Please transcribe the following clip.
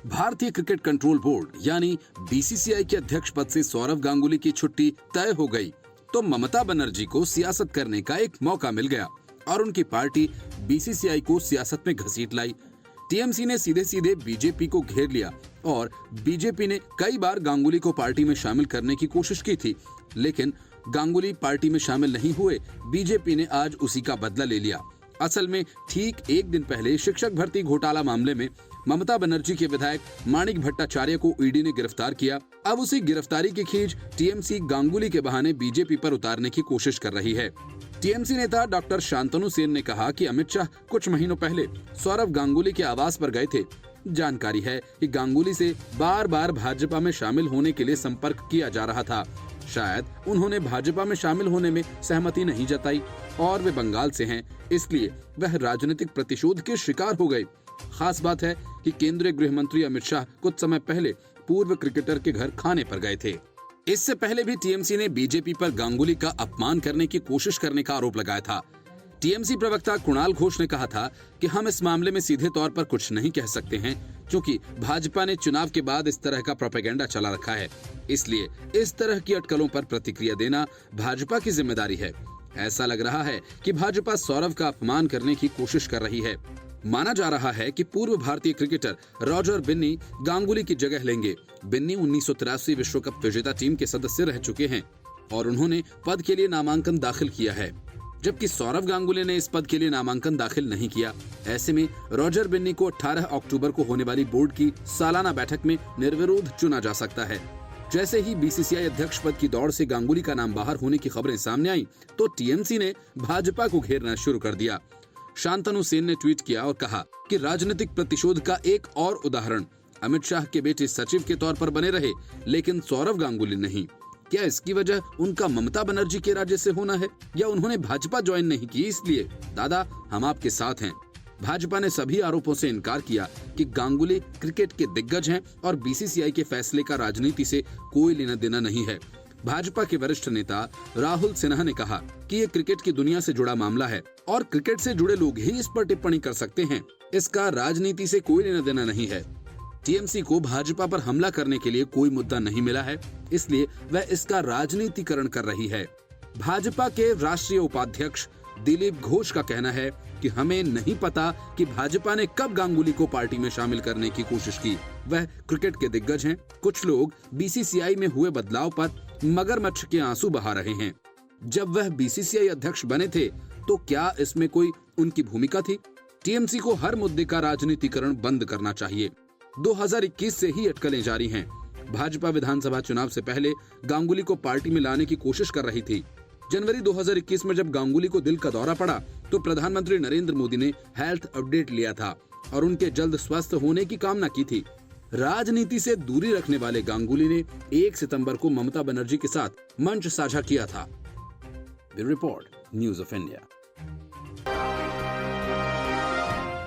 भारतीय cricket control board यानी BCCI के अध्यक्ष पद से सौरव गांगुली की छुट्टी तय हो गई तो ममता बनर्जी को सियासत करने का एक मौका मिल गया और उनकी पार्टी बीसीसीआई को सियासत में घसीट लाई। टीएमसी ने सीधे सीधे बीजेपी को घेर लिया और बीजेपी ने कई बार गांगुली को पार्टी में शामिल करने की कोशिश की थी, लेकिन गांगुली पार्टी में शामिल नहीं हुए। बीजेपी ने आज उसी का बदला ले लिया। असल में ठीक एक दिन पहले शिक्षक भर्ती घोटाला मामले में ममता बनर्जी के विधायक माणिक भट्टाचार्य को ईडी ने गिरफ्तार किया। अब उसी गिरफ्तारी की खींच टीएमसी गांगुली के बहाने बीजेपी पर उतारने की कोशिश कर रही है। टीएमसी नेता डॉक्टर शांतनु सेन ने कहा कि अमित शाह कुछ महीनों पहले सौरव गांगुली के आवास पर गए थे। जानकारी है कि गांगुली से बार बार भाजपा में शामिल होने के लिए संपर्क किया जा रहा था। शायद उन्होंने भाजपा में शामिल होने में सहमति नहीं जताई और वे बंगाल से हैं, इसलिए वह राजनीतिक प्रतिशोध के शिकार हो गए। खास बात है कि केंद्रीय गृह मंत्री अमित शाह कुछ समय पहले पूर्व क्रिकेटर के घर खाने पर गए थे। इससे पहले भी टीएमसी ने बीजेपी पर गांगुली का अपमान करने की कोशिश करने का आरोप लगाया था। टीएमसी प्रवक्ता कुणाल घोष ने कहा था कि हम इस मामले में सीधे तौर पर कुछ नहीं कह सकते हैं, क्योंकि भाजपा ने चुनाव के बाद इस तरह का प्रोपेगेंडा चला रखा है, इसलिए इस तरह की अटकलों पर प्रतिक्रिया देना भाजपा की जिम्मेदारी है। ऐसा लग रहा है कि भाजपा सौरव का अपमान करने की कोशिश कर रही है। माना जा रहा है कि पूर्व भारतीय क्रिकेटर रॉजर बिन्नी गांगुली की जगह लेंगे। बिन्नी 1983 विश्व कप विजेता टीम के सदस्य रह चुके हैं और उन्होंने पद के लिए नामांकन दाखिल किया है, जबकि सौरव गांगुली ने इस पद के लिए नामांकन दाखिल नहीं किया। ऐसे में रॉजर बिन्नी को 18 अक्टूबर को होने वाली बोर्ड की सालाना बैठक में निर्विरोध चुना जा सकता है। जैसे ही बीसीसीआई अध्यक्ष पद की दौड़ से गांगुली का नाम बाहर होने की खबरें सामने आई तो टीएमसी ने भाजपा को घेरना शुरू कर दिया। शांतनु सेन ने ट्वीट किया और कहा कि राजनीतिक प्रतिशोध का एक और उदाहरण, अमित शाह के बेटे सचिव के तौर पर बने रहे लेकिन सौरव गांगुली नहीं। क्या इसकी वजह उनका ममता बनर्जी के राज्य से होना है या उन्होंने भाजपा ज्वाइन नहीं की इसलिए? दादा, हम आपके साथ हैं। भाजपा ने सभी आरोपों से इनकार किया कि गांगुली क्रिकेट के दिग्गज हैं और बीसीसीआई के फैसले का राजनीति से कोई लेना देना नहीं है। भाजपा के वरिष्ठ नेता राहुल सिन्हा ने कहा कि ये क्रिकेट की दुनिया से जुड़ा मामला है और क्रिकेट से जुड़े लोग ही इस पर टिप्पणी कर सकते हैं। इसका राजनीति से कोई लेना देना नहीं है। टीएमसी को भाजपा पर हमला करने के लिए कोई मुद्दा नहीं मिला है, इसलिए वह इसका राजनीतिकरण कर रही है। भाजपा के राष्ट्रीय उपाध्यक्ष दिलीप घोष का कहना है कि हमें नहीं पता कि भाजपा ने कब गांगुली को पार्टी में शामिल करने की कोशिश की। वह क्रिकेट के दिग्गज हैं। कुछ लोग बीसीसीआई में हुए बदलाव पर मगरमच्छ के आंसू बहा रहे हैं। जब वह बीसीसीआई अध्यक्ष बने थे तो क्या इसमें कोई उनकी भूमिका थी? टीएमसी को हर मुद्दे का राजनीतिकरण बंद करना चाहिए। 2021 से ही अटकलें जारी हैं। भाजपा विधानसभा चुनाव से पहले गांगुली को पार्टी में लाने की कोशिश कर रही थी। जनवरी 2021 में जब गांगुली को दिल का दौरा पड़ा तो प्रधानमंत्री नरेंद्र मोदी ने हेल्थ अपडेट लिया था और उनके जल्द स्वस्थ होने की कामना की थी। राजनीति से दूरी रखने वाले गांगुली ने 1 सितंबर को ममता बनर्जी के साथ मंच साझा किया था। Bureau report, news of India.